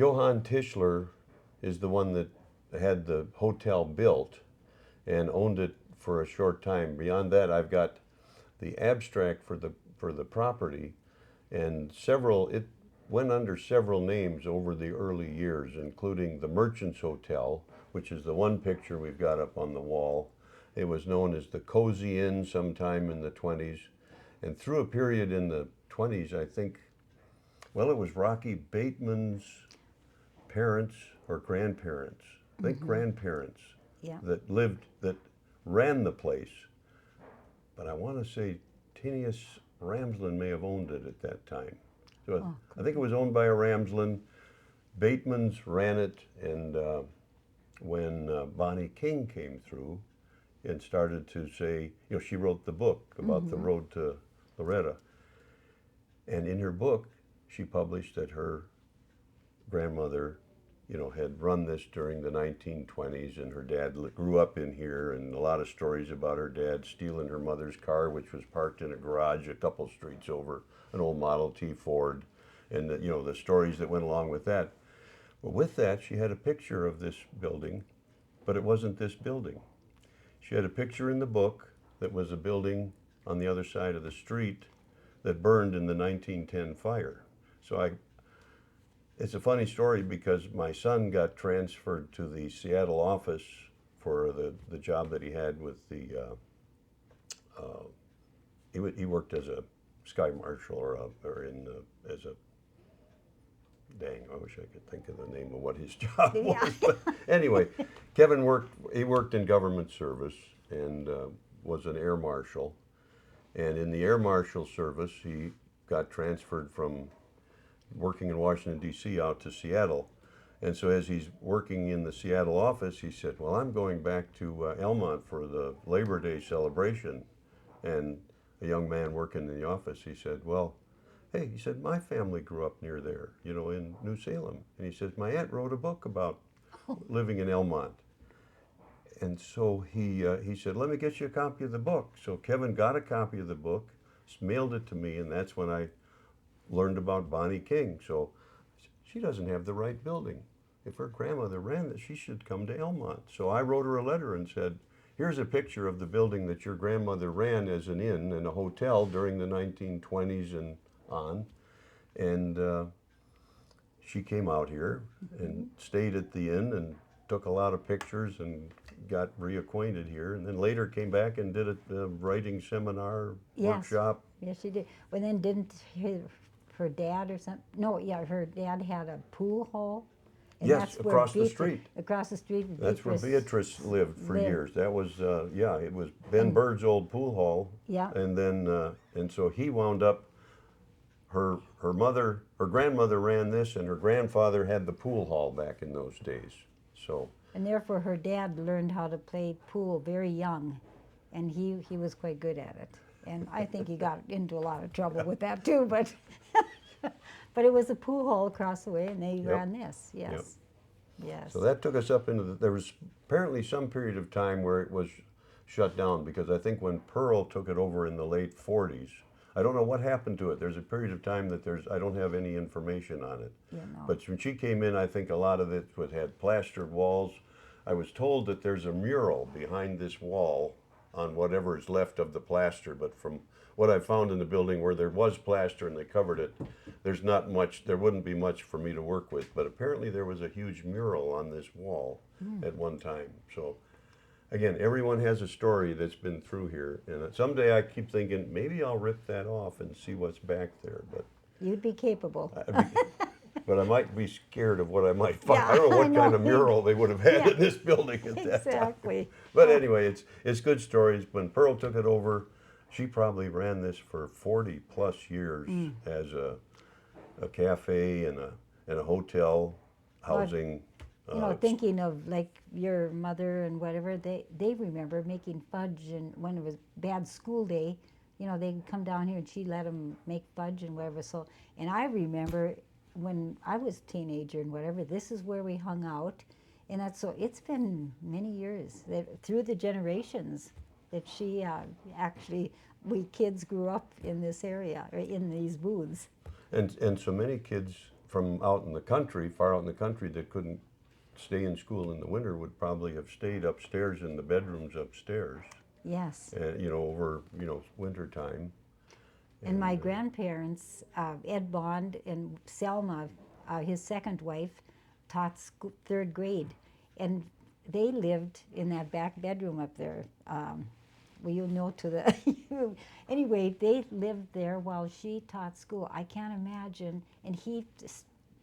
Johann Tischler is the one that had the hotel built and owned it for a short time. Beyond that, I've got the abstract for the property, and several it went under several names over the early years, including the Merchants Hotel, which is the one picture we've got up on the wall. It was known as the Cozy Inn sometime in the 20s, and through a period in the 20s, I think, well, it was Rocky Bateman's parents or grandparents, I think grandparents, Yeah. that ran the place. But I want to say Tinius Ramsland may have owned it at that time. So Oh, I think it was owned by a Ramsland. Bateman's ran it, and when Bonnie King came through and started to say, she wrote the book about the road to Loretta. And in her book, she published that her grandmother, had run this during the 1920s, and her dad grew up in here, and a lot of stories about her dad stealing her mother's car, which was parked in a garage a couple streets over, an old Model T Ford, and the stories that went along with that. Well, with that, she had a picture of this building, but it wasn't this building. She had a picture in the book that was a building on the other side of the street that burned in the 1910 fire. So it's a funny story because my son got transferred to the Seattle office for the job that he had with he worked as a sky marshal as a, dang, I wish I could think of the name of what his job Yeah. was. But anyway, Kevin worked in government service and was an air marshal. And in the air marshal service, he got transferred from working in Washington, D.C. out to Seattle. And so as he's working in the Seattle office, he said, well, I'm going back to Almont for the Labor Day celebration. And a young man working in the office, he said, well, hey, he said, my family grew up near there, in New Salem. And he says, my aunt wrote a book about living in Almont. And so he said, let me get you a copy of the book. So Kevin got a copy of the book, mailed it to me, and that's when I learned about Bonnie King. So she doesn't have the right building. If her grandmother ran this, she should come to Almont. So I wrote her a letter and said, here's a picture of the building that your grandmother ran as an inn and a hotel during the 1920s and on. And she came out here and stayed at the inn and took a lot of pictures and got reacquainted here, and then later came back and did a writing seminar, Yes. workshop. Yes, she did. Well, then didn't her dad or something? No, yeah, her dad had a pool hall. And Yes, that's where across the street. Across the street. That's where Beatrice lived for lived. years. That was, it was Ben Bird's old pool hall. Yeah. And then, and so he wound up, her grandmother ran this, and her grandfather had the pool hall back in those days. So. And therefore, her dad learned how to play pool very young, and he was quite good at it. And I think he got into a lot of trouble with that too, but but it was a pool hall across the way, and they ran this. Yes, Yep. yes. So that took us up into there was apparently some period of time where it was shut down, because I think when Pearl took it over in the late 40s, I don't know what happened to it. There's a period of time that I don't have any information on it. Yeah, no. But when she came in, I think a lot of it had plastered walls. I was told that there's a mural behind this wall on whatever is left of the plaster, but from what I found in the building where there was plaster and they covered it, there's not much, there wouldn't be much for me to work with. But apparently there was a huge mural on this wall at one time. So again, everyone has a story that's been through here, and someday I keep thinking maybe I'll rip that off and see what's back there. But You'd be capable. but I might be scared of what I might find. Yeah, I don't know I what kind know. of mural they would have had Yeah. in this building at that time. Exactly. But anyway, it's good stories. When Pearl took it over, she probably ran this for 40 plus years as a cafe and a hotel housing. Thinking of like your mother and whatever, they remember making fudge, and when it was bad school day, they'd come down here and she let them make fudge and whatever. So, and I remember when I was a teenager and whatever, this is where we hung out. And that's so, it's been many years that through the generations that she we kids grew up in this area, or in these booths. And so many kids from out in the country, far out in the country, that couldn't stay in school in the winter would probably have stayed upstairs in the bedrooms upstairs, Yes. over, winter time. And my grandparents, Ed Bond and Selma, his second wife, taught third grade. And they lived in that back bedroom up there. Well, you know to the. Anyway, they lived there while she taught school. I can't imagine. And he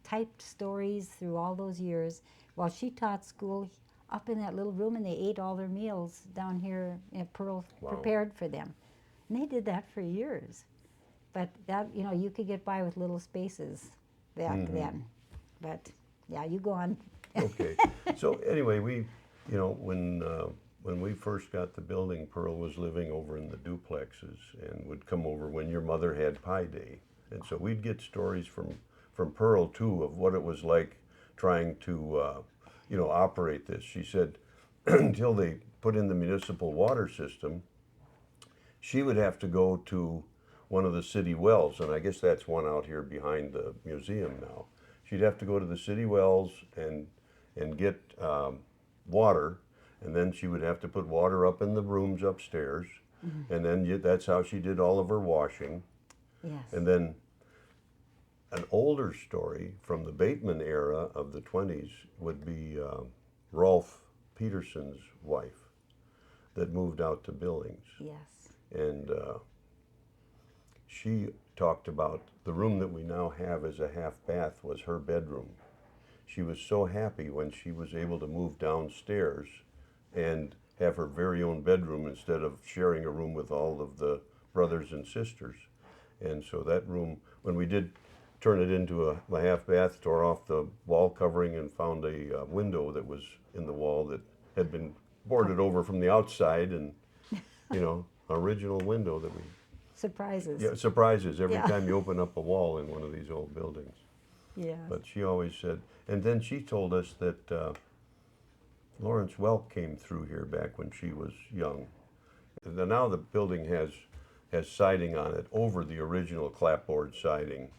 typed stories through all those years while she taught school up in that little room, and they ate all their meals down here in Pearl, Wow. prepared for them. And they did that for years. But that, you could get by with little spaces back then. But yeah, you go on. Okay. So anyway, when we first got the building, Pearl was living over in the duplexes and would come over when your mother had Pie Day. And so we'd get stories from Pearl too of what it was like trying to, operate this. She said until they put in the municipal water system, she would have to go to one of the city wells, and I guess that's one out here behind the museum now. She'd have to go to the city wells and get water, and then she would have to put water up in the rooms upstairs, and then that's how she did all of her washing. Yes. And then an older story from the Bateman era of the 20s would be Rolf Peterson's wife that moved out to Billings. Yes. And she talked about the room that we now have as a half bath was her bedroom. She was so happy when she was able to move downstairs and have her very own bedroom instead of sharing a room with all of the brothers and sisters. And so that room, when we did turn it into a half bath, tore off the wall covering and found a window that was in the wall that had been boarded over from the outside, and original window that we. Surprises. Yeah, surprises every Yeah. time you open up a wall in one of these old buildings. Yeah. But she always said, and then she told us that Lawrence Welk came through here back when she was young. Now the building has siding on it over the original clapboard siding.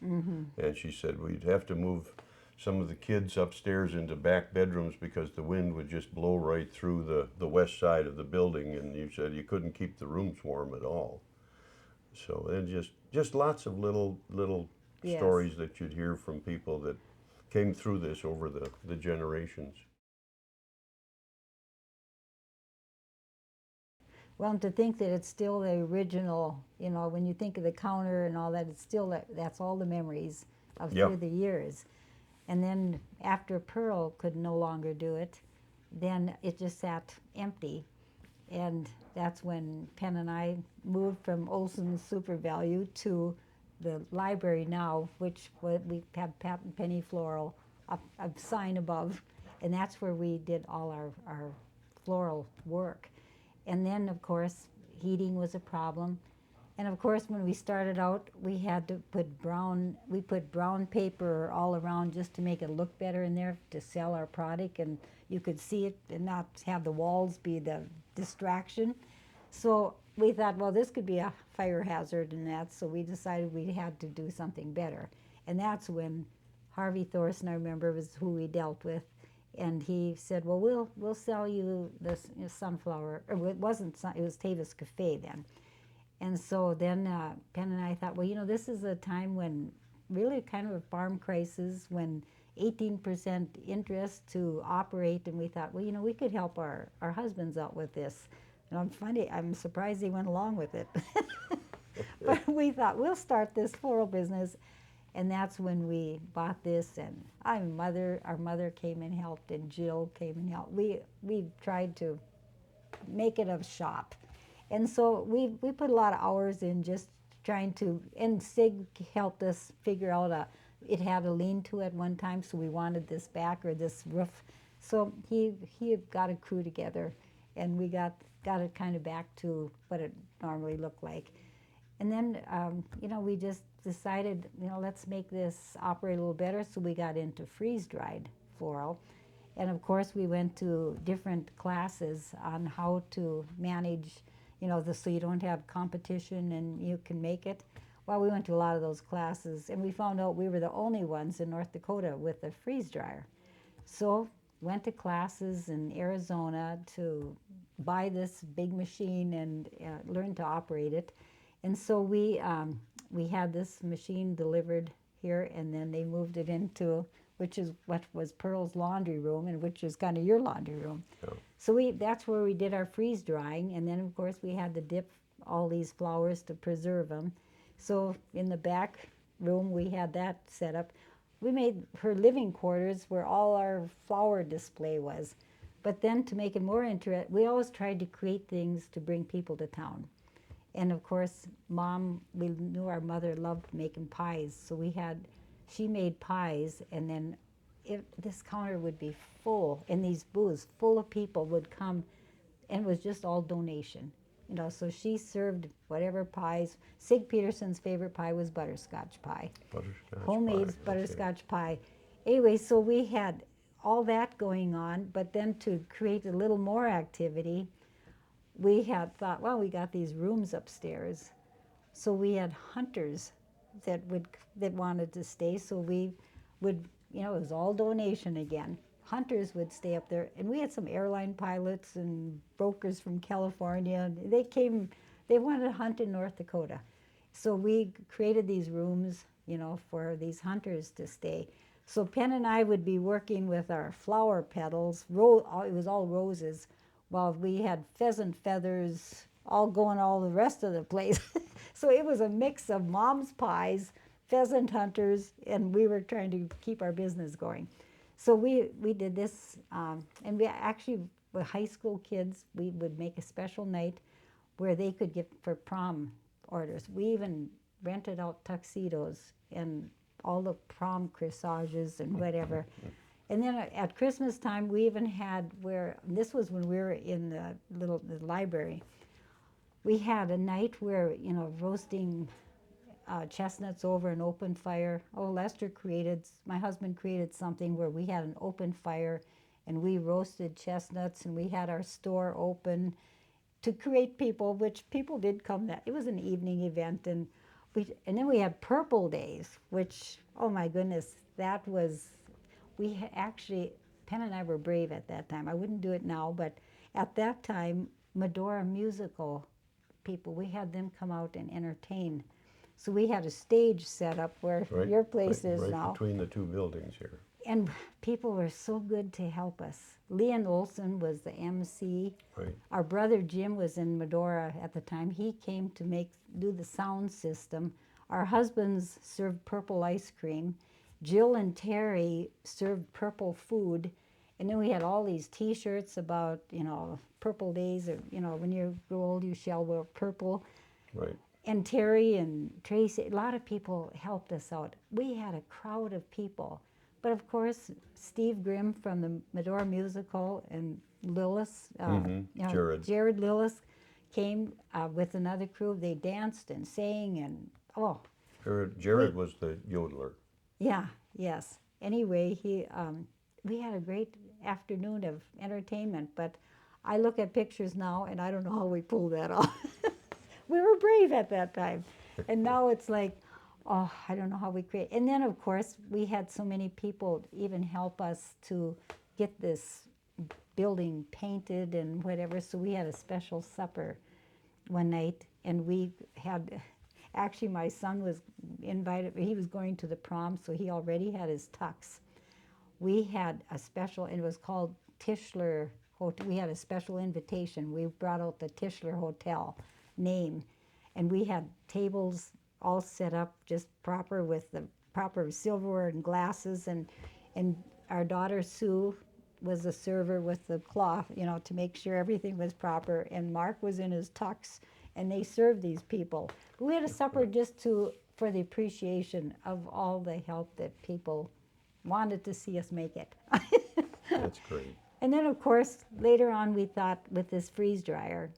And she said we'd have to move some of the kids upstairs into back bedrooms because the wind would just blow right through the west side of the building, and you said you couldn't keep the rooms warm at all. So, and just lots of little Yes. stories that you'd hear from people that came through this over the generations. Well, and to think that it's still the original, when you think of the counter and all that, it's still that's all the memories of Yep. through the years. And then after Pearl could no longer do it, then it just sat empty. And that's when Penn and I moved from Olson's Super Value to the library now, which we have Pat and Penny Floral, a sign above, and that's where we did all our floral work. And then, of course, heating was a problem. And of course, when we started out, we had to put brown paper all around just to make it look better in there to sell our product, and you could see it and not have the walls be the distraction. So we thought, well, this could be a fire hazard and that, so we decided we had to do something better. And that's when Harvey Thorson, I remember, was who we dealt with. And he said, well, we'll sell you this sunflower, or it wasn't, it was Tavis Cafe then. And so then Penn and I thought, well, this is a time when really kind of a farm crisis, when 18% interest to operate, and we thought, well, we could help our husbands out with this. And I'm surprised he went along with it. But we thought, we'll start this floral business. And that's when we bought this, and our mother came and helped, and Jill came and helped. We tried to make it a shop. And so we put a lot of hours in just trying to, and Sig helped us figure out it had a lean-to at one time, so we wanted this back, or this roof. So he got a crew together, and we got it kind of back to what it normally looked like. And then, we just decided, let's make this operate a little better, so we got into freeze-dried floral. And of course, we went to different classes on how to manage, so you don't have competition and you can make it. Well, we went to a lot of those classes, and we found out we were the only ones in North Dakota with a freeze dryer. So went to classes in Arizona to buy this big machine and learn to operate it. And so we had this machine delivered here, and then they moved it into, which is what was Pearl's laundry room, and which is kind of your laundry room. Yeah. So that's where we did our freeze drying, and then of course we had to dip all these flowers to preserve them. So in the back room we had that set up. We made her living quarters where all our flower display was. But then to make it more interesting, we always tried to create things to bring people to town. And of course, we knew our mother loved making pies, so she made pies, and then this counter would be full, and these booths full of people would come, and it was just all donation. So she served whatever pies. Sig Peterson's favorite pie was butterscotch pie. Butterscotch Homemade pie, butterscotch pie. Anyway, so we had all that going on, but then to create a little more activity, we had thought, well, we got these rooms upstairs, so we had hunters that wanted to stay. So we would, it was all donation again. Hunters would stay up there, and we had some airline pilots and brokers from California. They came, they wanted to hunt in North Dakota, so we created these rooms, for these hunters to stay. So Penn and I would be working with our flower petals. It was all roses, while we had pheasant feathers all going all the rest of the place. So it was a mix of mom's pies, pheasant hunters, and we were trying to keep our business going. So we did this, and we actually, with high school kids, we would make a special night where they could get for prom orders. We even rented out tuxedos and all the prom corsages and whatever. And then at Christmas time, we even had this was when we were in the library. We had a night where, roasting chestnuts over an open fire. Oh, my husband created something where we had an open fire and we roasted chestnuts, and we had our store open to create people, which people did come. It was an evening event, and then we had Purple Days, which, oh my goodness, actually, Penn and I were brave at that time. I wouldn't do it now, but at that time, Medora musical people, we had them come out and entertain. So we had a stage set up where your place is right now. between the two buildings here. And people were so good to help us. Leon Olson was the MC. Right. Our brother Jim was in Medora at the time. He came to do the sound system. Our husbands served purple ice cream. Jill and Terry served purple food. And then we had all these T-shirts about, purple days, or, when you grow old, you shall wear purple. Right. And Terry and Tracy, a lot of people helped us out. We had a crowd of people. But of course, Steve Grimm from the Medora Musical and Lillis, Jared Lillis came with another crew. They danced and sang, and Jared was the yodeler. Yeah, yes. Anyway, we had a great afternoon of entertainment, but I look at pictures now and I don't know how we pulled that off. We were brave at that time. And now it's like, oh, I don't know how we create. And then, of course, we had so many people even help us to get this building painted and whatever. So we had a special supper one night, and actually my son was invited. He was going to the prom, so he already had his tux. We had a special, and it was called Tischler Hotel. We had a special invitation. We brought out the Tischler Hotel name, and we had tables all set up just proper with the proper silverware and glasses, and our daughter Sue was the server with the cloth, to make sure everything was proper, and Mark was in his tux, and they served these people. We had a supper just for the appreciation of all the help that people wanted to see us make it. That's great. And then, of course, later on we thought with this freeze dryer,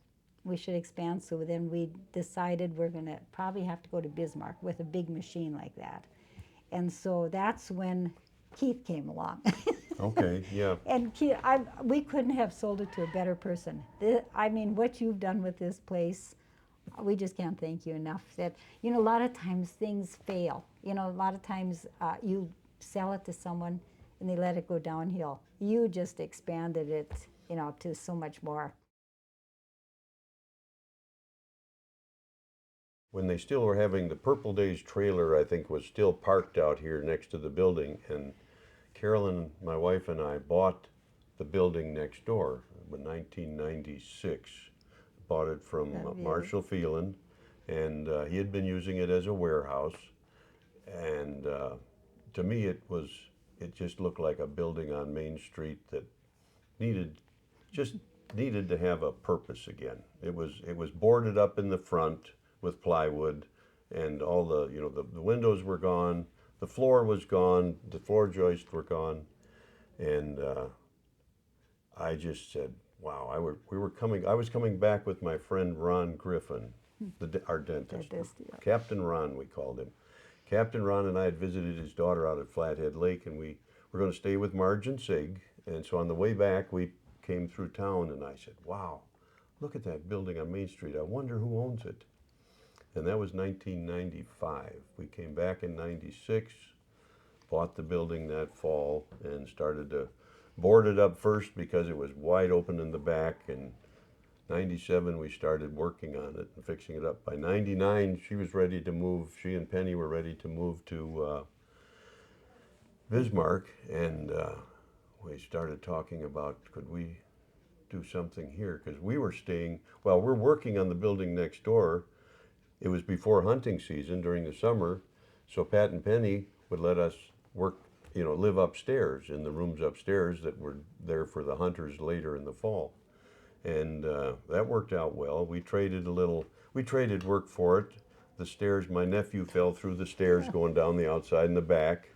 we should expand. So then we decided we're going to probably have to go to Bismarck with a big machine like that. And so that's when Keith came along. Okay, yeah. And Keith, we couldn't have sold it to a better person. I mean, what you've done with this place, we just can't thank you enough. That, you know, a lot of times things fail. You know, a lot of times you sell it to someone and they let it go downhill. You just expanded it, you know, to so much more. When they still were having the Purple Days trailer, I think was still parked out here next to the building, and Carolyn, my wife, and I bought the building next door in 1996. Bought it from Fabulous. Marshall Phelan, and he had been using it as a warehouse. And to me, it just looked like a building on Main Street that needed just needed to have a purpose again. It was boarded up in the front with plywood, and all the the windows were gone, the floor was gone, the floor joists were gone, and I just said, "Wow!" We were coming. I was coming back with my friend Ron Griffin, our dentist, Dentist, yeah. Captain Ron, we called him. Captain Ron and I had visited his daughter out at Flathead Lake, and we were going to stay with Marge and Sig. And so on the way back, we came through town, and I said, "Wow, look at that building on Main Street. I wonder who owns it." And that was 1995. We came back in 96, bought the building that fall, and started to board it up first because it was wide open in the back. And 97, we started working on it and fixing it up. By 99, she was ready to move. She and Penny were ready to move to Bismarck, and we started talking about could we do something here because we were staying. Well, we're working on the building next door. It was before hunting season during the summer, so Pat and Penny would let us work, live upstairs in the rooms upstairs that were there for the hunters later in the fall. And that worked out well. We traded work for it. The stairs, my nephew fell through the stairs going down the outside and the back.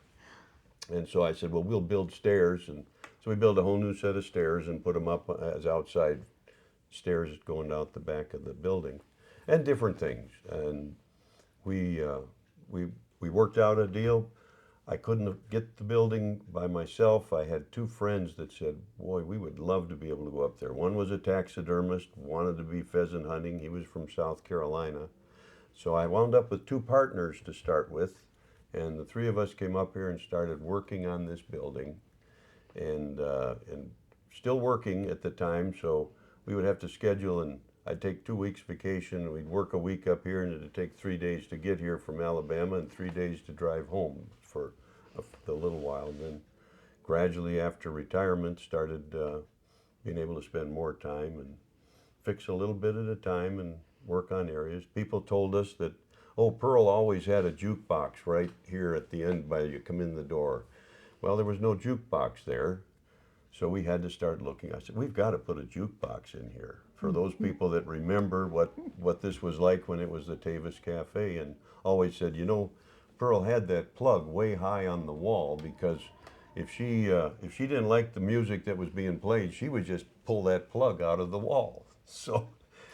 And so I said, well, we'll build stairs. And so we built a whole new set of stairs and put them up as outside stairs going out the back of the building and different things. And we, uh, we, we worked out a deal. I couldn't get the building by myself. I had two friends that said, boy, we would love to be able to go up there. One was a taxidermist, wanted to be pheasant hunting. He was from South Carolina. So I wound up with two partners to start with. And the three of us came up here and started working on this building. And still working at the time, so we would have to schedule, and I'd take 2 weeks vacation, and we'd work a week up here, and it'd take 3 days to get here from Alabama and 3 days to drive home for a little while. And then gradually after retirement started being able to spend more time and fix a little bit at a time and work on areas. People told us that, oh, Pearl always had a jukebox right here at the end by you come in the door. Well, there was no jukebox there, so we had to start looking. I said, we've got to put a jukebox in here for those people that remember what this was like when it was the Tavis Cafe, and always said, Pearl had that plug way high on the wall because if she didn't like the music that was being played, she would just pull that plug out of the wall. So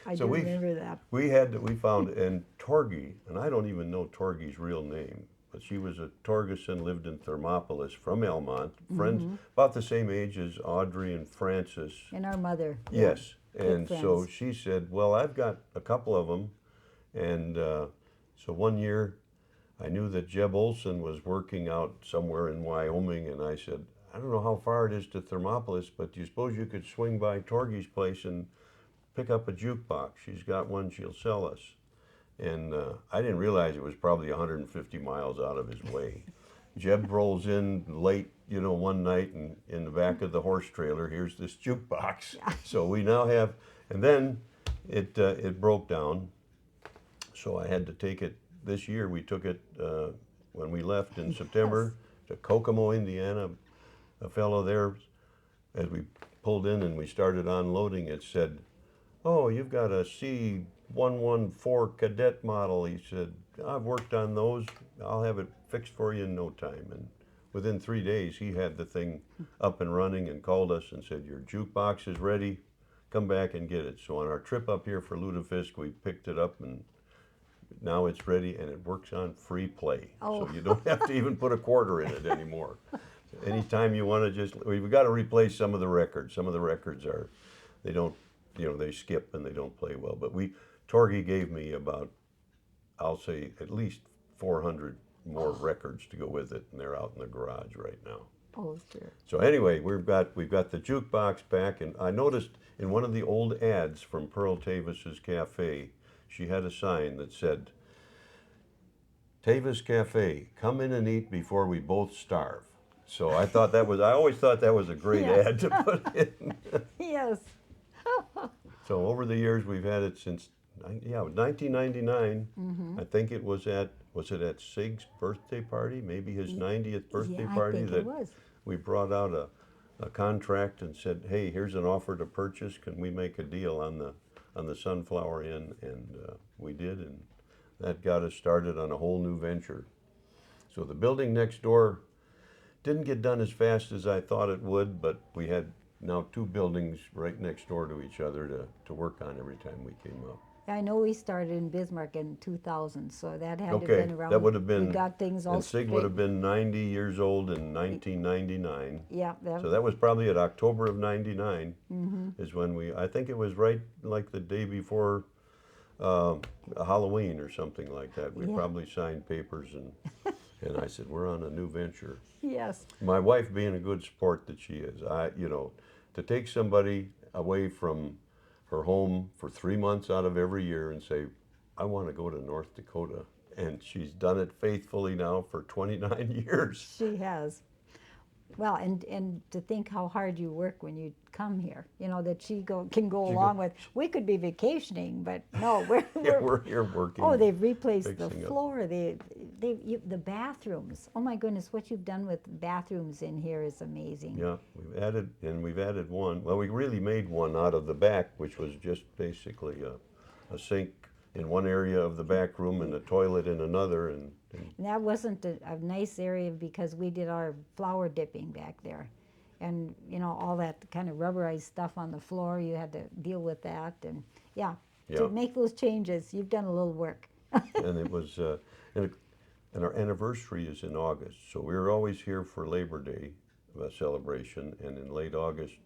I so do remember that. we found, and Torgy, and I don't even know Torgy's real name, but she was a Torgeson, lived in Thermopolis from Almont, friends about the same age as Audrey and Francis. And our mother. Yeah. Yes, Good and so friends. she said, well, I've got a couple of them, and so one year I knew that Jeb Olson was working out somewhere in Wyoming, and I said, I don't know how far it is to Thermopolis, but do you suppose you could swing by Torgy's place and pick up a jukebox? She's got one she'll sell us. And I didn't realize it was probably 150 miles out of his way. Jeb rolls in late, one night, and in the back of the horse trailer, here's this jukebox. So we now have, and then it broke down. So I had to take it this year. We took it when we left in September to Kokomo, Indiana. A fellow there, as we pulled in and we started unloading, it said, oh, you've got a C114 cadet model. He said, I've worked on those. I'll have it fixed for you in no time. And within 3 days, he had the thing up and running and called us and said, your jukebox is ready. Come back and get it. So on our trip up here for Lutefisk, we picked it up, and now it's ready, and it works on free play. Oh. So you don't have to even put a quarter in it anymore. Anytime you want to we've got to replace some of the records. Some of the records they don't, they skip and they don't play well. But Torgy gave me about, I'll say, at least 400 more records to go with it, and they're out in the garage right now. Oh, sure. So anyway, we've got the jukebox back, and I noticed in one of the old ads from Pearl Tavis's cafe, she had a sign that said, "Tavis Cafe, come in and eat before we both starve." So I always thought that was a great Yes. ad to put in. Yes. So over the years, we've had it since, yeah, 1999. I think was it at Sig's birthday party, maybe his 90th birthday Yeah, I party, think it that was. we brought out a contract and said, hey, here's an offer to purchase. Can we make a deal on the Sunflower Inn? And we did, and that got us started on a whole new venture. So the building next door didn't get done as fast as I thought it would, but we had now two buildings right next door to each other to work on every time we came up. I know we started in Bismarck in 2000, so that had to have Okay, been around. that would have We been, got things all and Sig straight. would have been 90 years old in 1999. Yeah, So that was probably at October of '99 is when I think it was right like the day before Halloween or something like that. We Yeah. probably signed papers and I said, we're on a new venture. yes. My wife being a good sport that she is, to take somebody away from her home for 3 months out of every year and say, I want to go to North Dakota. And she's done it faithfully now for 29 years. She has. Well, and to think how hard you work when you come here, that can go along with. We could be vacationing, but no, Yeah, we're here working. Oh, they've replaced the fixing up. floor. The bathrooms. Oh my goodness, what you've done with bathrooms in here is amazing. Yeah, we've added one. Well, we really made one out of the back, which was just basically a sink in one area of the back room and a toilet in another. And And that wasn't a nice area because we did our flour dipping back there. And, all that kind of rubberized stuff on the floor, you had to deal with that. And yeah, Yeah. to make those changes, you've done a little work. and it was and our anniversary is in August, so we were always here for Labor Day celebration. And in late August,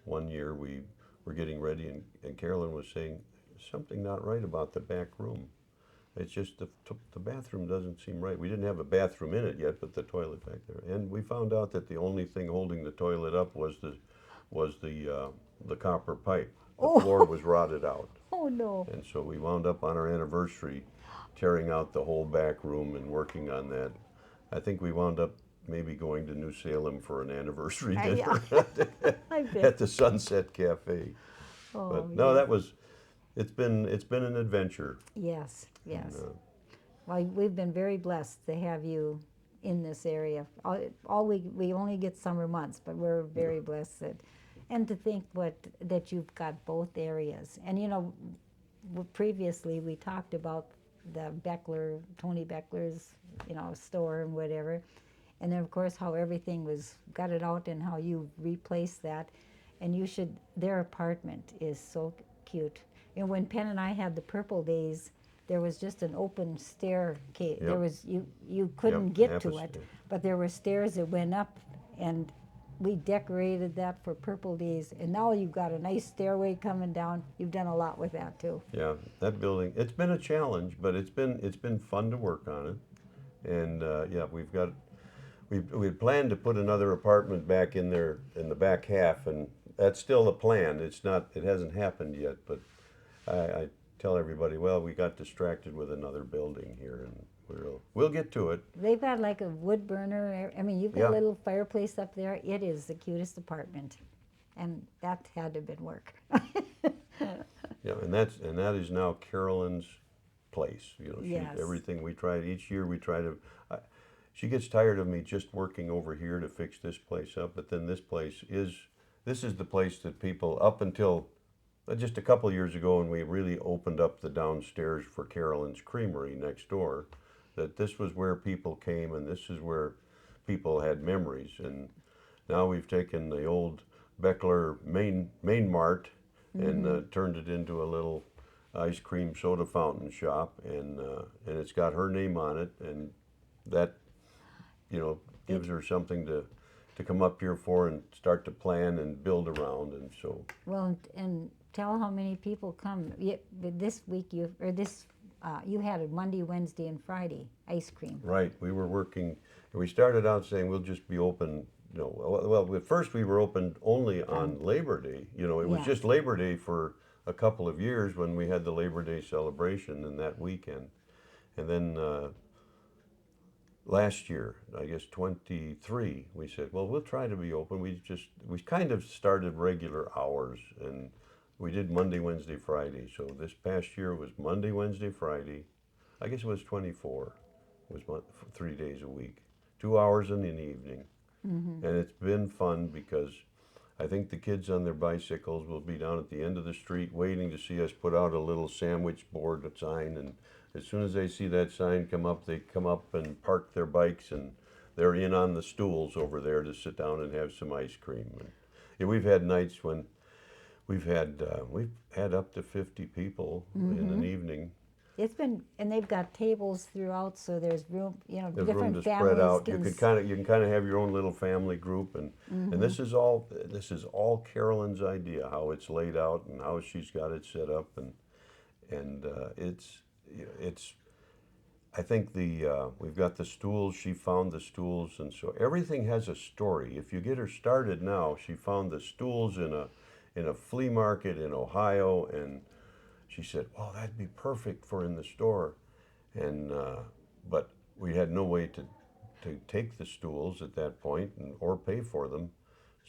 one year we were getting ready, and Carolyn was saying something not right about the back room. It's just the bathroom doesn't seem right. We didn't have a bathroom in it yet, but the toilet back there. And we found out that the only thing holding the toilet up was the copper pipe. The floor was rotted out. Oh, no. And so we wound up on our anniversary tearing out the whole back room and working on that. I think we wound up maybe going to New Salem for an anniversary dinner I bet. at the Sunset Cafe. Oh, But no, yeah. it's been an adventure. Yes, yes. And, Well, we've been very blessed to have you in this area. We only get summer months, but we're very blessed and to think that you've got both areas. And previously we talked about the Tony Beckler's, store and whatever. And then of course how everything was gutted out and how you replaced that. And their apartment is so cute. And when Penn and I had the Purple Days, there was just an open staircase. Yep. There was you couldn't Yep, get half to a it, stair. but there were stairs that went up, and we decorated that for Purple Days. And now you've got a nice stairway coming down. You've done a lot with that too. yeah, that building, it's been a challenge, but it's been fun to work on it. And yeah, we had planned to put another apartment back in there in the back half, and that's still a plan. It hasn't happened yet, but I tell everybody, well, we got distracted with another building here, and we'll get to it. They've got like a wood burner. I mean, you've got Yeah. a little fireplace up there. It is the cutest apartment, and that had to have been work. Yeah, and that is now Carolyn's place. Yes. Everything we try each year, we try to. She gets tired of me just working over here to fix this place up, but then this is the place that people up until just a couple years ago, when we really opened up the downstairs for Carolyn's Creamery next door, that this was where people came and this is where people had memories. And now we've taken the old Beckler main mart and turned it into a little ice cream soda fountain shop, and it's got her name on it, and that gives her something to come up here for and start to plan and build around. And so Well, and tell how many people come. This week you had a Monday, Wednesday, and Friday ice cream. Right, we were working, we started out saying we'll just be open, well, at first we were open only on Labor Day. It was Yeah. just Labor Day for a couple of years when we had the Labor Day celebration and that weekend. And then last year, I guess 23, we said, well, we'll try to be open. We kind of started regular hours, and we did Monday, Wednesday, Friday. So this past year was Monday, Wednesday, Friday. I guess it was 24. It was 3 days a week, 2 hours in the evening. And it's been fun because I think the kids on their bicycles will be down at the end of the street waiting to see us put out a little sandwich board sign. And as soon as they see that sign come up, they come up and park their bikes, and they're in on the stools over there to sit down and have some ice cream. And yeah, we've had nights when we've had up to 50 people in an evening. It's been, and they've got tables throughout, so there's room, There's room different to families spread out. You can can kind of have your own little family group, and this is all Carolyn's idea, how it's laid out and how she's got it set up, and it's I think we've got the stools. She found the stools, and so everything has a story. If you get her started now, she found the stools in a flea market in Ohio, and she said, "Well, that'd be perfect for in the store," and but we had no way to take the stools at that point or pay for them.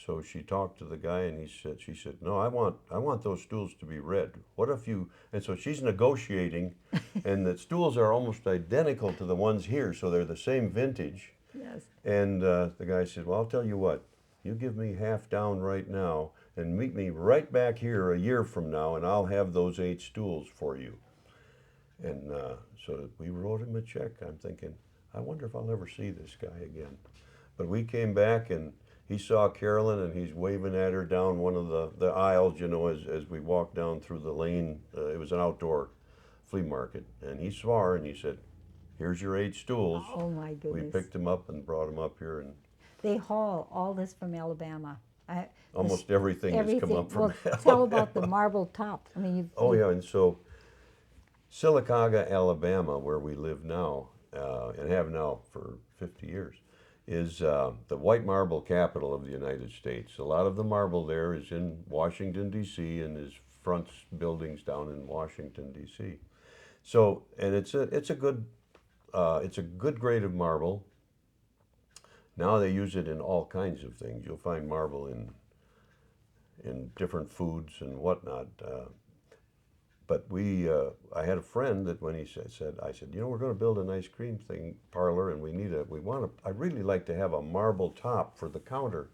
So she talked to the guy, and she said, "No, I want those stools to be red. What if you?" And so she's negotiating, and the stools are almost identical to the ones here, so they're the same vintage. Yes. And the guy said, "Well, I'll tell you what. You give me half down right now, and meet me right back here a year from now, and I'll have those 8 stools for you." And so we wrote him a check. I'm thinking, I wonder if I'll ever see this guy again. But we came back, and he saw Carolyn, and he's waving at her down one of the aisles, as we walked down through the lane. It was an outdoor flea market. And he saw her, and he said, "Here's your 8 stools." Oh my We goodness. picked them up and brought them up here, and They haul all this from Alabama. almost everything has come up from Well, Alabama. tell about the marble top. I mean, Oh yeah, and so Sylacauga, Alabama, where we live now, and have now for 50 years, is the white marble capital of the United States. A lot of the marble there is in Washington, D.C., and is fronts buildings down in Washington, D.C. So, and it's a good grade of marble. Now they use it in all kinds of things. You'll find marble in different foods and whatnot. But I had a friend that when he I said, we're going to build an ice cream parlor, and I'd really like to have a marble top for the counter.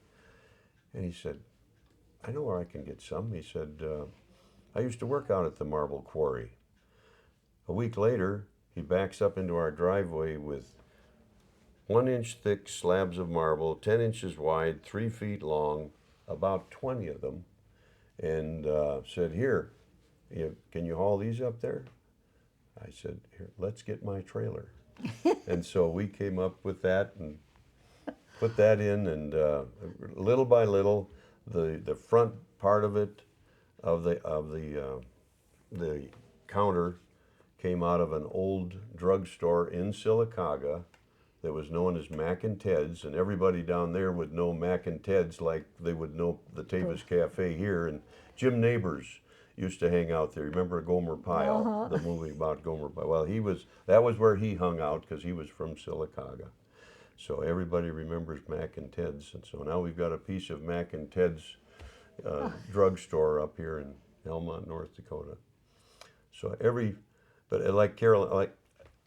And he said, "I know where I can get some." He said, "I used to work out at the marble quarry." A week later, he backs up into our driveway with 1-inch thick slabs of marble, 10 inches wide, 3 feet long, about 20 of them, and said, "Here, can you haul these up there?" I said, "Here, let's get my trailer." And so we came up with that and put that in, and little by little, the front part of it, of the counter, came out of an old drugstore in Sylacauga that was known as Mac and Ted's, and everybody down there would know Mac and Ted's like they would know the Tavis Cafe here. And Jim Neighbors used to hang out there. Remember Gomer Pyle, the movie about Gomer Pyle? Well, that was where he hung out because he was from Sylacauga. So everybody remembers Mac and Ted's, and so now we've got a piece of Mac and Ted's drugstore up here in Almont, North Dakota. So but like Carolyn, like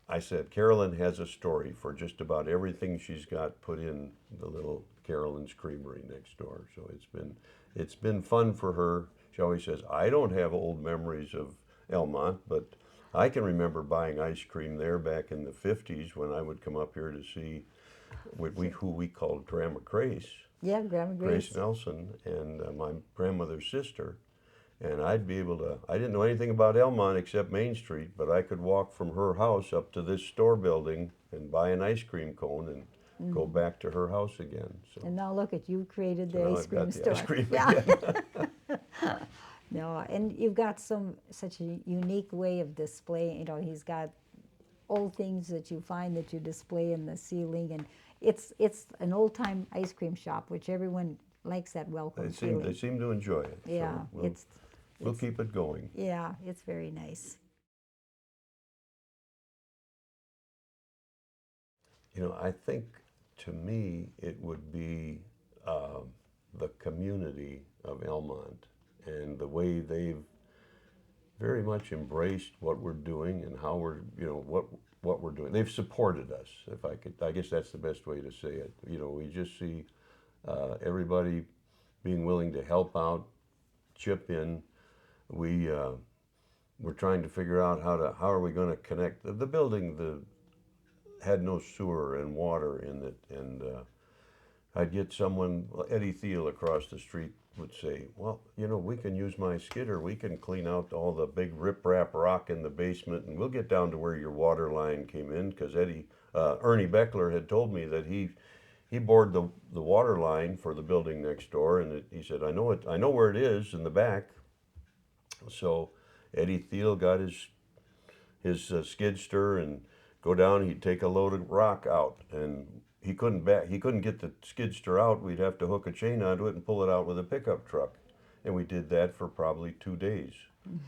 I said, Carolyn has a story for just about everything she's got put in the little Carolyn's Creamery next door. So it's been fun for her. She always says, "I don't have old memories of Almont, but I can remember buying ice cream there back in the 50s when I would come up here to see who we called Grandma Grace. Yeah, Grandma Grace Nelson, and my grandmother's sister. And I didn't know anything about Almont except Main Street, but I could walk from her house up to this store building and buy an ice cream cone and go back to her house again. So And now look at you created the now ice I've cream got the store. ice cream Yeah. again. No, and you've got such a unique way of displaying. He's got old things that you find that you display in the ceiling, and it's an old time ice cream shop, which everyone likes that welcome They feeling. seem to enjoy it. Yeah, So we'll it's keep it going. yeah, it's very nice. I think to me it would be the community of Elmont and the way they've very much embraced what we're doing and how we're, what we're doing. They've supported us, if I could. I guess that's the best way to say it. We just see everybody being willing to help out, chip in. We we're trying to figure out how are we going to connect the building. Had no sewer and water in it, and I'd get someone, well, Eddie Thiel across the street would say, well, we can use my skidder. We can clean out all the big riprap rock in the basement, and we'll get down to where your water line came in. Because Ernie Beckler had told me that he bored the water line for the building next door, and he said, I know where it is in the back. So Eddie Thiel got his skid steer and go down. He'd take a load of rock out, and he couldn't get the skid steer out. We'd have to hook a chain onto it and pull it out with a pickup truck, and we did that for probably 2 days,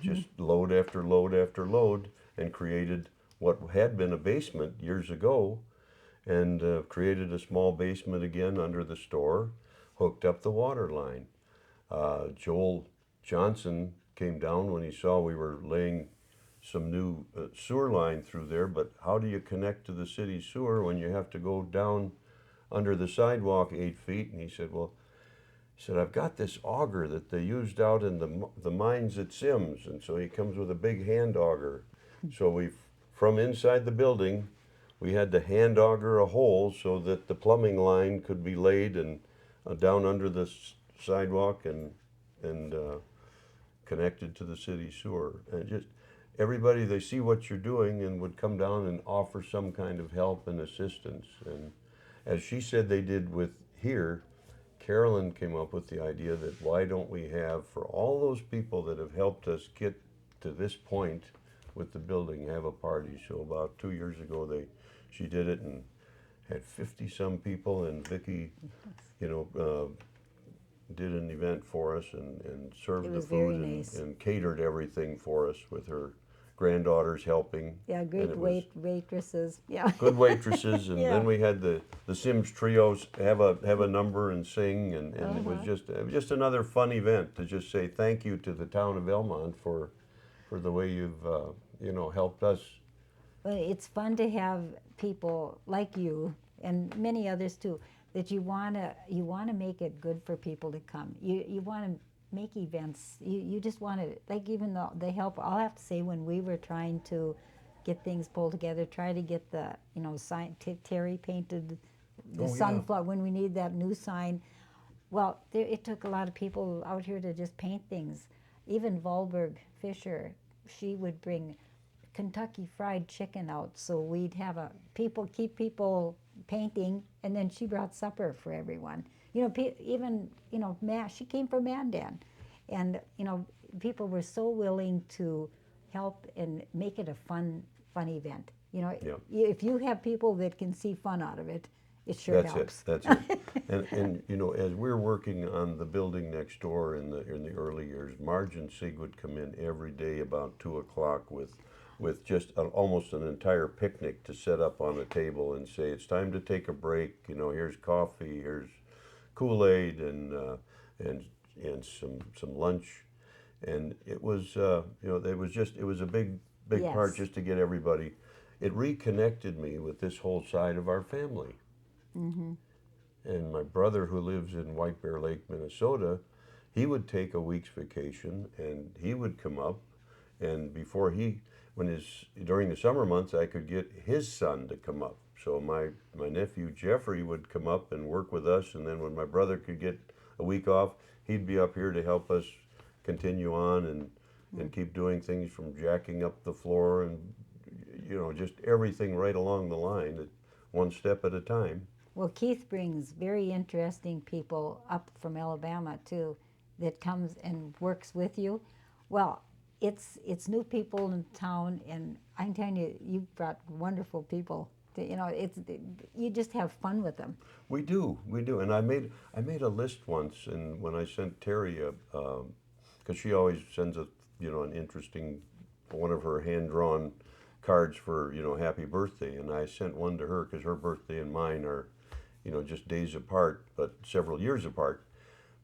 just load after load after load, and created what had been a basement years ago, and created a small basement again under the store, hooked up the water line. Joel Johnson came down when he saw we were laying some new sewer line through there, but how do you connect to the city sewer when you have to go down under the sidewalk 8 feet? And he said, I've got this auger that they used out in the mines at Sims. And so he comes with a big hand auger. So from inside the building, we had to hand auger a hole so that the plumbing line could be laid and down under the sidewalk and connected to the city sewer. And just everybody, they see what you're doing and would come down and offer some kind of help and assistance. And as she said they did with here, Carolyn came up with the idea that why don't we have, for all those people that have helped us get to this point with the building, have a party. So about 2 years ago, she did it and had 50 some people, and Vicki, you know, did an event for us and served It the was very food nice. and catered everything for us with her granddaughters helping. Yeah, And great it was waitresses. Yeah. good waitresses, and Yeah. then we had the Sims trios have a number and sing, and it was just another fun event to just say thank you to the town of Elmont for the way you've helped us. Well, it's fun to have people like you and many others too, that you wanna make it good for people to come. You wanna make events. You just want to, like, even though the help. I'll have to say, when we were trying to get things pulled together, try to get the sign. Terry painted the Oh, yeah. sunflower when we need that new sign. Well, it took a lot of people out here to just paint things. Even Volberg Fisher, she would bring Kentucky Fried Chicken out, so we'd have keep people painting, and then she brought supper for everyone. Even she came from Mandan, and people were so willing to help and make it a fun event. Yeah. If you have people that can see fun out of it, it sure That's helps. it. That's it. And as we're working on the building next door in the early years, Marge and Sig would come in every day about 2 o'clock with just almost an entire picnic to set up on a table and say it's time to take a break. Here's coffee, here's Kool-Aid, and some lunch, and it was it was a big part Yes. just to get everybody. It reconnected me with this whole side of our family. And my brother, who lives in White Bear Lake, Minnesota, he would take a week's vacation and he would come up. And during the summer months, I could get his son to come up. So my nephew Jeffrey would come up and work with us. And then when my brother could get a week off, he'd be up here to help us continue on and keep doing things from jacking up the floor and, just everything right along the line, one step at a time. Well, Keith brings very interesting people up from Alabama too, that comes and works with you. Well, it's new people in town, and I'm telling you, you brought wonderful people. You know, you just have fun with them. We do, and I made a list once, and when I sent Terry because she always sends a an interesting one of her hand drawn cards for happy birthday, and I sent one to her because her birthday and mine are just days apart, but several years apart.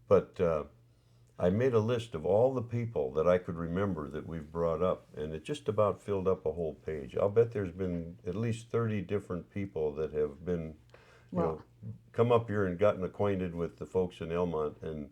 But I made a list of all the people that I could remember that we've brought up, and it just about filled up a whole page. I'll bet there's been at least 30 different people that have been, you Well, know, come up here and gotten acquainted with the folks in Elmont, and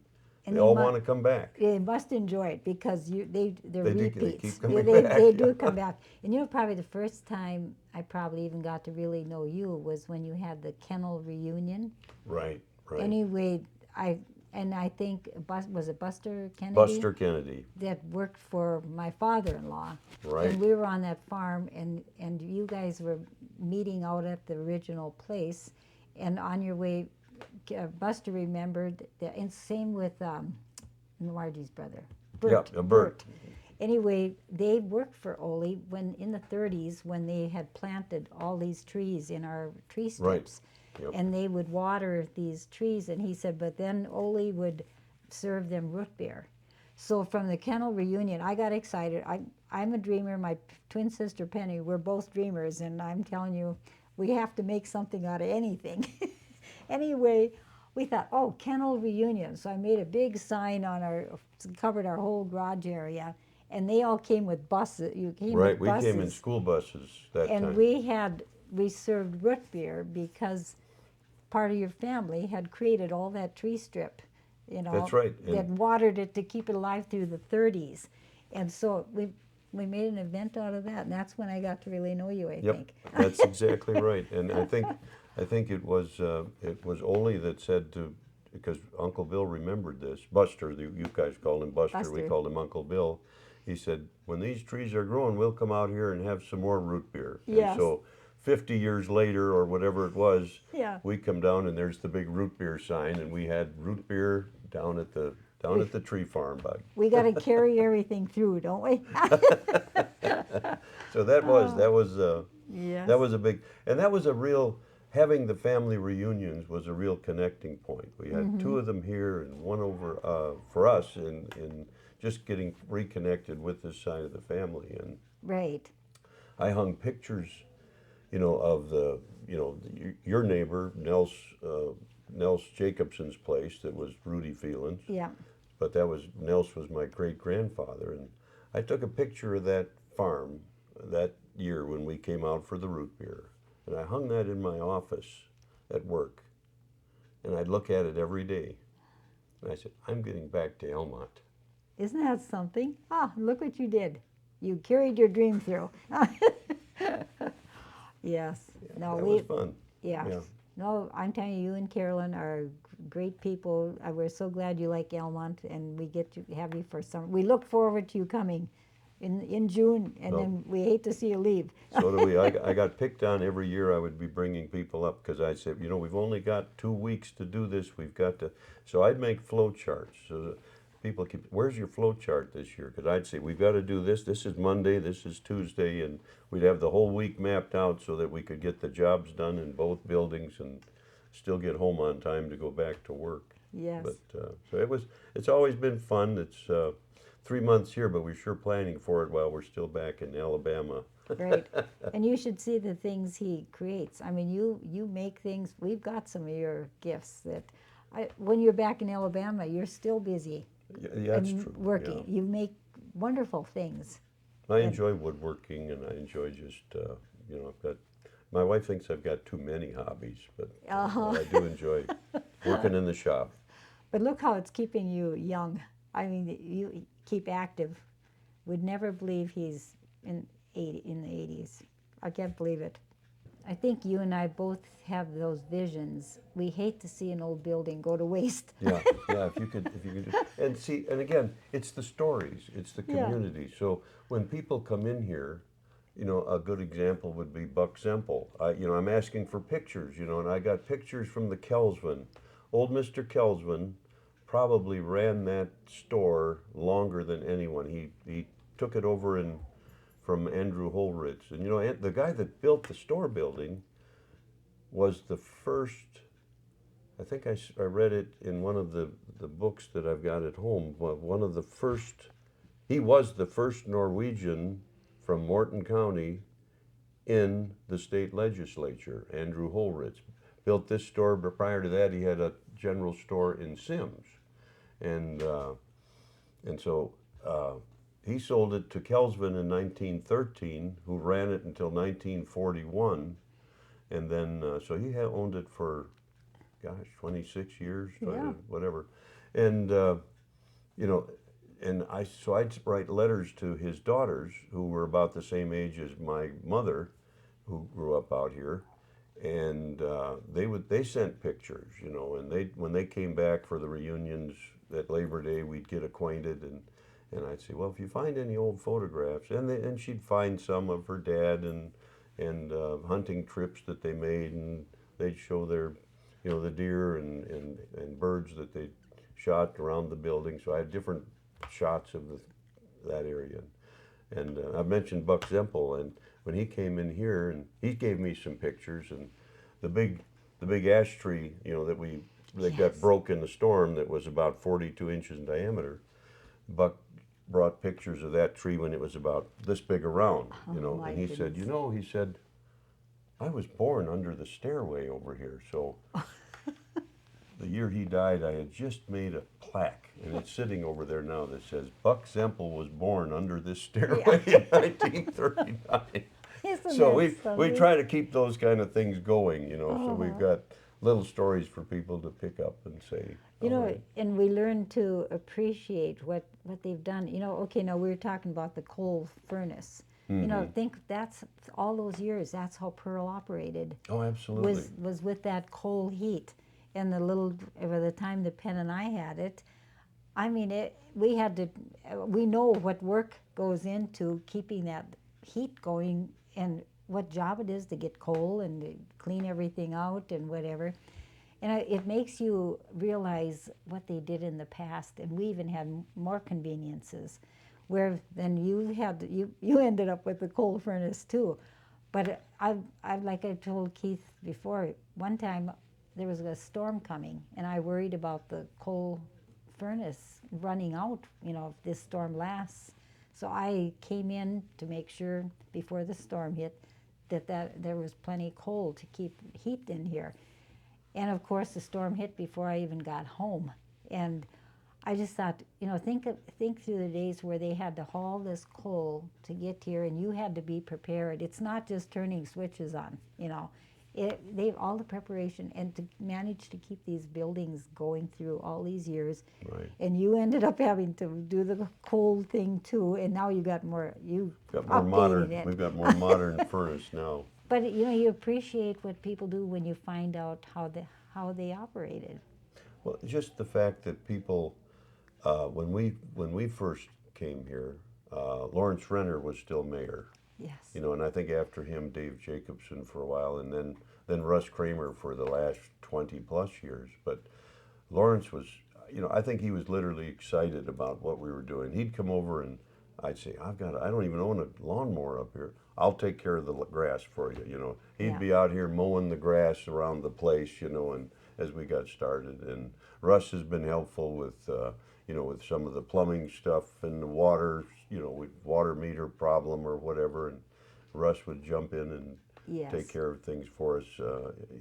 and they all want to come back. they must enjoy it because they're They repeats. keep Yeah, coming back. they Yeah. do come back. And probably the first time I probably even got to really know you was when you had the kennel reunion. Right, right. Anyway, I I think was it Buster Kennedy Buster Kennedy, that worked for my father-in-law, right, and we were on that farm, and you guys were meeting out at the original place, and on your way, Buster remembered that, and same with Margie's brother, Bert. yeah, Bert, Anyway, they worked for Ole when in the 30s when they had planted all these trees in our tree right, strips, yep, and they would water these trees. And he said, but then Ole would serve them root beer. So from the kennel reunion, I got excited. I'm a dreamer. My twin sister Penny, we're both dreamers, and I'm telling you, we have to make something out of anything. Anyway, we thought, oh, kennel reunion. So I made a big sign on covered our whole garage area, and they all came with buses. You came right. with We came in buses, school buses that and time. we served root beer because part of your family had created all that tree strip, That's right. that And watered it to keep it alive through the 30s, and so we made an event out of that, and that's when I got to really know you, I yep, think. that's exactly right. And I think it was Ole that said to, because Uncle Bill remembered this. Buster, you guys called him Buster. We Buster. called him Uncle Bill. He said, when these trees are growing, we'll come out here and have some more root beer. And Yes. so 50 years later or whatever it was, Yeah. we come down and there's the big root beer sign, and we had root beer down at the tree farm, bud. We got to carry everything through, don't we? So Yes. that was a big, and that was a real, having the family reunions was a real connecting point. We had two of them here and one over for us in just getting reconnected with this side of the family. And Right. I hung pictures, of your neighbor, Nels Jacobson's place that was Rudy Phelan's. Yeah. But Nels was my great grandfather, and I took a picture of that farm that year when we came out for the root beer, and I hung that in my office at work, and I'd look at it every day, and I said, I'm getting back to Elmont. Isn't that something? Ah, look what you did. You carried your dream through. Yes. No, That was fun. yeah. Yeah. No, I'm telling you, you and Carolyn are great people. We're so glad you like Almont, and we get to have you for summer. We look forward to you coming in June, and Well, then we hate to see you leave. So do we. I got picked on every year. I would be bringing people up because I said, we've only got 2 weeks to do this. We've got to. So I'd make flow charts. So that people keep, where's your flow chart this year? Because I'd say, we've got to do this. This is Monday. This is Tuesday. And we'd have the whole week mapped out so that we could get the jobs done in both buildings and still get home on time to go back to work. Yes. But so it's always been fun. It's 3 months here, but we're sure planning for it while we're still back in Alabama. Right. And you should see the things he creates. I mean, you make things. We've got some of your gifts that, when you're back in Alabama, you're still busy Yeah, that's and true. working. Yeah. You make wonderful things. I enjoy woodworking, and I enjoy just, I've got, my wife thinks I've got too many hobbies, but I do enjoy working in the shop. But look how it's keeping you young. I mean, you keep active. Would never believe he's in the 80s. I can't believe it. I think you and I both have those visions. We hate to see an old building go to waste. Yeah, yeah. If you could, and see, and again, it's the stories, it's the Yeah. community. So when people come in here, a good example would be Buck Semple. I'm asking for pictures, and I got pictures from the Kelsvin, old Mr. Kelsvin, probably ran that store longer than anyone. He took it over from Andrew Holritz. And you know, the guy that built the store building was the first, I think I read it in one of the books that I've got at home, but one of the first, he was the first Norwegian from Morton County in the state legislature. Andrew Holritz built this store, but prior to that he had a general store in Sims. And, and so he sold it to Kelsvin in 1913, who ran it until 1941. And then, so he had owned it for, gosh, 26 years, Yeah. whatever. And, you know, so I'd write letters to his daughters, who were about the same age as my mother, who grew up out here. And they sent pictures, you know, and when they came back for the reunions at Labor Day, we'd get acquainted, and I'd say, well, if you find any old photographs, and she'd find some of her dad and hunting trips that they made, and they'd show their, you know, the deer and birds that they shot around the building. So I had different shots of that area. And I mentioned Buck Zempel, and when he came in here, and he gave me some pictures, and the big ash tree, you know, that got Yes. broke in the storm, that was about 42 inches in diameter. Buck brought pictures of that tree when it was about this big around, you know, my and he said, goodness. you know, he said, I was born under the stairway over here. So the year he died, I had just made a plaque, and it's sitting over there now, that says, Buck Zempel was born under this stairway in 1939. Isn't So that we something? try to keep those kind of things going, you know. So we've Uh-huh. got little stories for people to pick up and say, You all know, right. and we learn to appreciate what they've done. You know, okay, now we were talking about the coal furnace. You know, think that's all those years. That's how Pearl operated. Oh, absolutely. Was with that coal heat, and by the time that Penn and I had it, I mean, we had to. We know what work goes into keeping that heat going, and what job it is to get coal and to clean everything out and whatever. And it makes you realize what they did in the past, and we even had more conveniences, where then you ended up with the coal furnace too. But I like I told Keith before, one time there was a storm coming, and I worried about the coal furnace running out. You know, if this storm lasts, so I came in to make sure before the storm hit that there was plenty of coal to keep heat in here. And of course, the storm hit before I even got home. And I just thought, you know, think through the days where they had to haul this coal to get here, and you had to be prepared. It's not just turning switches on, you know. They all the preparation, and to manage to keep these buildings going through all these years. Right. And you ended up having to do the coal thing too, and now you got more. You Got more updated modern. it. We've got more modern furnace now. But you know, you appreciate what people do when you find out how they operated. Well, just the fact that people, when we first came here, Lawrence Renner was still mayor, Yes. you know, and I think after him, Dave Jacobson for a while, and then Russ Kramer for the last 20 plus years. But Lawrence was, you know, I think he was literally excited about what we were doing. He'd come over and I'd say, I don't even own a lawnmower up here. I'll take care of the grass for you, you know. He'd Yeah. be out here mowing the grass around the place, you know, and as we got started. And Russ has been helpful with, you know, with some of the plumbing stuff and the water, you know, with water meter problem or whatever. And Russ would jump in and Yes. take care of things for us. You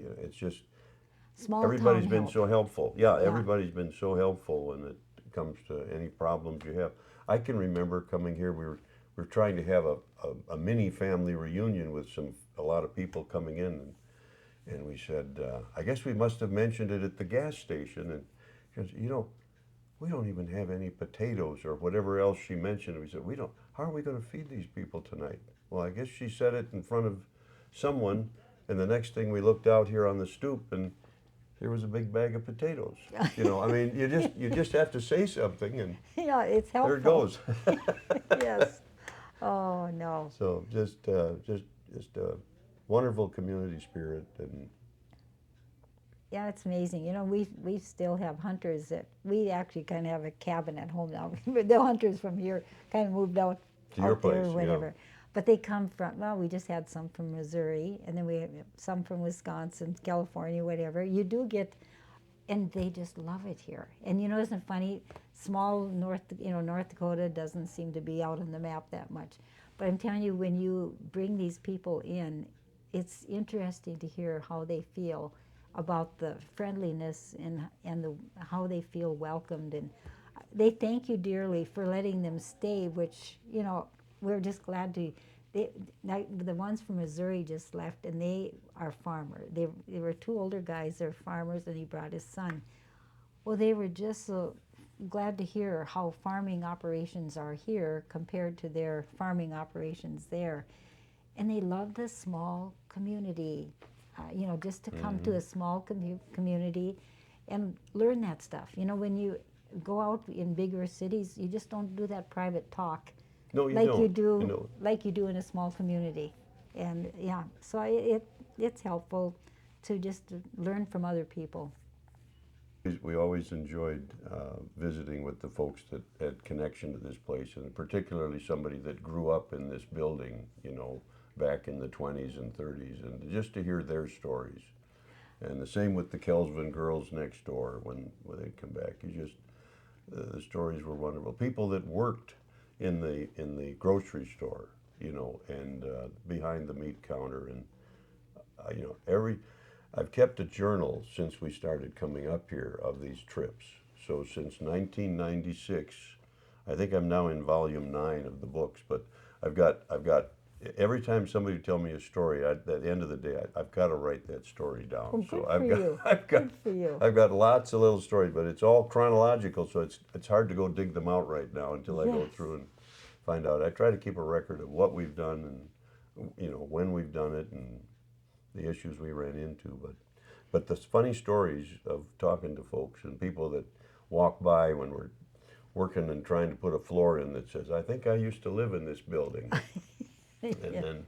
know, it's just, Small everybody's town been help. so helpful. Yeah, Yeah. everybody's been so helpful when it comes to any problems you have. I can remember coming here, we were trying to have a mini family reunion with a lot of people coming in, and we said, I guess we must have mentioned it at the gas station, and because, you know, we don't even have any potatoes or whatever else she mentioned. We said, how are we going to feed these people tonight? Well, I guess she said it in front of someone, and the next thing we looked out here on the stoop, and there was a big bag of potatoes. You know, I mean, you just have to say something, and Yeah, it's helpful. there it goes. Yes. Oh no. So just a wonderful community spirit, and Yeah, it's amazing. You know, we still have hunters that we actually kind of have a cabin at home now. The hunters from here kind of moved To your out there place, or yeah. whatever. But they come from, well, we just had some from Missouri, and then we have some from Wisconsin, California, whatever. You do get, and they just love it here. And you know, isn't it funny? Small North Dakota doesn't seem to be out on the map that much. But I'm telling you, when you bring these people in, it's interesting to hear how they feel about the friendliness and how they feel welcomed, and they thank you dearly for letting them stay, which, you know, we're just glad to. They, like, the ones from Missouri just left, and they are farmers. They were two older guys, they're farmers, and he brought his son. Well, they were just so glad to hear how farming operations are here compared to their farming operations there. And they love the small community, you know, just to come to a small community and learn that stuff. You know, when you go out in bigger cities, you just don't do that private talk No, you like you don't. You do, know, like you do in a small community. And yeah, so it's helpful to just learn from other people. we always enjoyed visiting with the folks that had connection to this place, and particularly somebody that grew up in this building, you know, back in the 20s and 30s, and just to hear their stories. And the same with the Kelsvin girls next door when they come back. You just the stories were wonderful. People that worked in the grocery store, you know, and behind the meat counter, and you know, I've kept a journal since we started coming up here of these trips. So since 1996, I think I'm now in volume 9 of the books. But I've got every time somebody tell me a story, at the end of the day, I've got to write that story down. Well, So good I've for got you. I've got Good for you. I've got lots of little stories, but it's all chronological, so it's hard to go dig them out right now until I go Yes. through and find out. I try to keep a record of what we've done and, you know, when we've done it and the issues we ran into. But the funny stories of talking to folks and people that walk by when we're working and trying to put a floor in that says, "I think I used to live in this building," and Yeah. then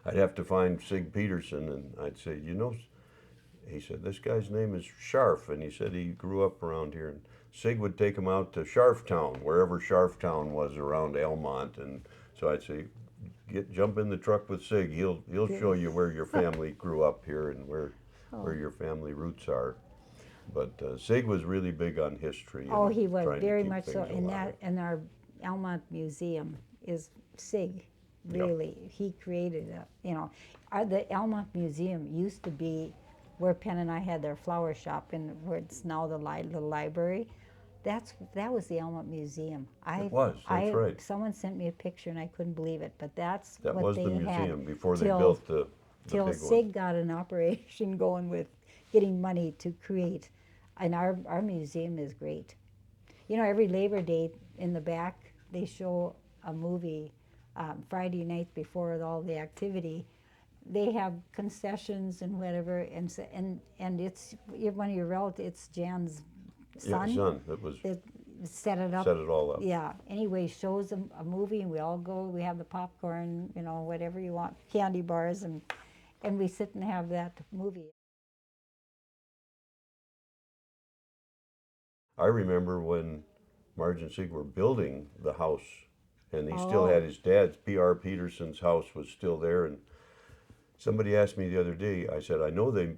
I'd have to find Sig Peterson, and I'd say, you know, he said, this guy's name is Scharf, and he said he grew up around here. And Sig would take him out to Scharftown, wherever Scharftown was around Almont. And so I'd say, jump in the truck with Sig. He'll show you where your family grew up here and where Oh. your family roots are. But Sig was really big on history Oh, and he was trying to very keep much so. things alive. And our Almont Museum is Sig, Yep. really. He created it. You know, the Almont Museum used to be where Penn and I had their flower shop, and where it's now the little library. That was the Almont Museum. It was, that's right. Someone sent me a picture, and I couldn't believe it. But that's That what was the they had museum before they till built the till big one. Sig got an operation going with getting money to create. And our museum is great. You know, every Labor Day in the back, they show a movie Friday night before all the activity. They have concessions and whatever, and it's one of your relatives, it's Jan's Yeah, son son, that was that set it up. set it all up. Yeah. Anyway, shows a movie, and we all go. We have the popcorn, you know, whatever you want, candy bars, and we sit and have that movie. I remember when Marge and Sig were building the house, and he still Oh, had his dad's, P.R. Peterson's house was still there. And somebody asked me the other day, I said, I know they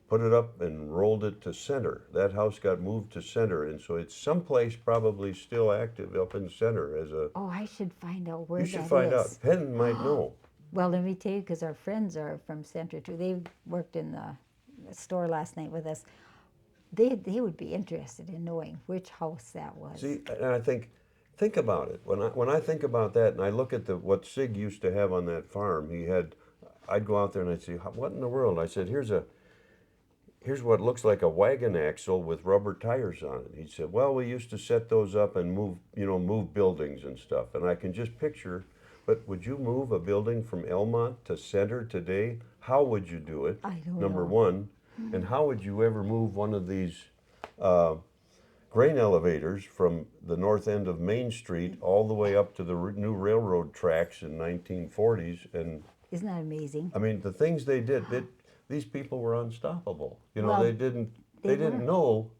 put it up and rolled it to center. That house got moved to center, and so it's someplace probably still active up in center as a. oh, I should find out where You should that find out. is. Penn might know. Well, let me tell you, because our friends are from Center too. They worked in the store last night with us. They would be interested in knowing which house that was. See, and I think about it. When I think about that, and I look at what Sig used to have on that farm, he had. I'd go out there and I'd say, "What in the world?" I said, "Here's what looks like a wagon axle with rubber tires on it." He said, "Well, we used to set those up and move buildings and stuff." And I can just picture. But would you move a building from Elmont to Center today? How would you do it? I don't Number know. one, and how would you ever move one of these? Grain elevators from the north end of Main Street all the way up to the new railroad tracks in 1940s. And Isn't that amazing? I mean, the things they did, these people were unstoppable. You know, Well, they didn't They didn't know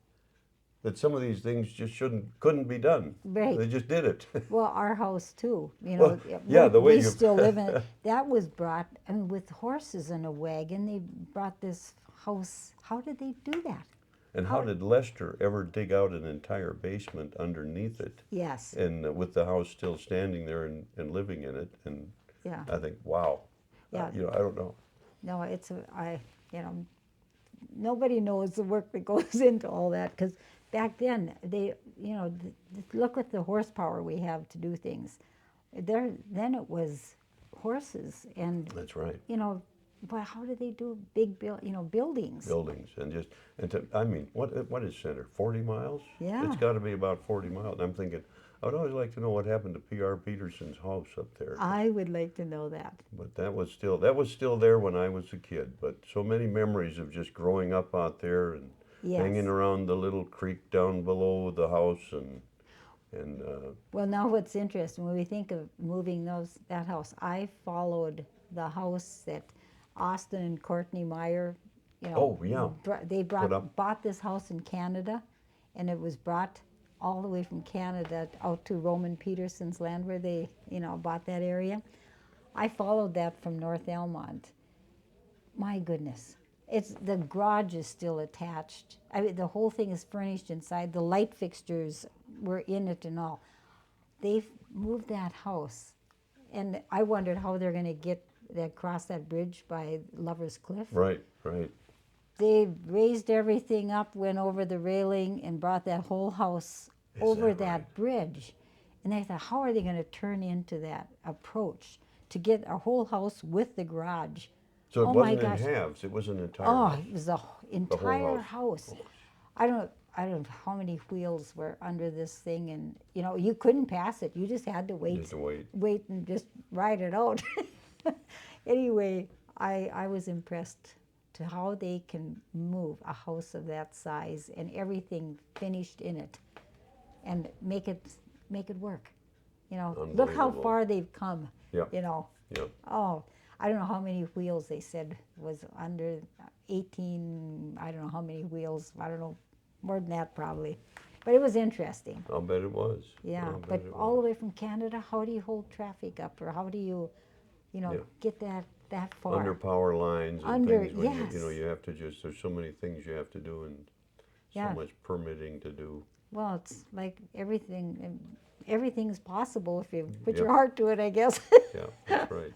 that some of these things just couldn't be done. Right. They just did it. Well, our house too, you Well, know, yeah, the way we you still live in it. That was brought, I mean, with horses and a wagon, they brought this house. How did they do that? And how did Lester ever dig out an entire basement underneath it? Yes, And with the house still standing there and living in it, and yeah, I think, wow, yeah. I don't know. No, you know, nobody knows the work that goes into all that, because back then, you know, look at the horsepower we have to do things. Then it was horses and, That's right. you know, but how do they do big buildings? Buildings I mean, what is Center? 40 miles? Yeah. It's got to be about 40 miles. I'm thinking, I would always like to know what happened to P.R. Peterson's house up there. I would like to know that. But that was still there when I was a kid. But so many memories of just growing up out there and Yes. hanging around the little creek down below the house and Well, now what's interesting, when we think of moving that house, I followed the house that Austin and Courtney Meyer, you know, Oh, yeah. they Put up. bought this house in Canada, and it was brought all the way from Canada out to Roman Peterson's land where they, you know, bought that area. I followed that from North Almont. My goodness. The garage is still attached. I mean, the whole thing is furnished inside. The light fixtures were in it and all. They've moved that house, and I wondered how they're going to get across that bridge by Lover's Cliff. right. They raised everything up, went over the railing, and brought that whole house Is over that that right? bridge. And they thought, how are they going to turn into that approach to get a whole house with the garage? So it Oh my wasn't in gosh. halves. It was an entire Oh, house. it was the entire house. house. I don't know how many wheels were under this thing, and you know, you couldn't pass it. You just had to wait. Just to wait. Wait and just ride it out. Anyway, I was impressed to how they can move a house of that size and everything finished in it and make it work. You know, look how Unbelievable. far they've come. Yep. You know. Yep. Oh, I don't know how many wheels they said was under 18, I don't know how many wheels, I don't know, more than that probably. But it was interesting. I'll bet it was. Yeah, I'll bet but it all the was. way from Canada, how do you hold traffic up, or how do you, Yeah. get that far? Under power lines and Under- things when yes. you have to just, there's so many things you have to do and Yeah. so much permitting to do. Well, it's like everything's possible if you put your Yep. heart to it, I guess. Yeah, that's right.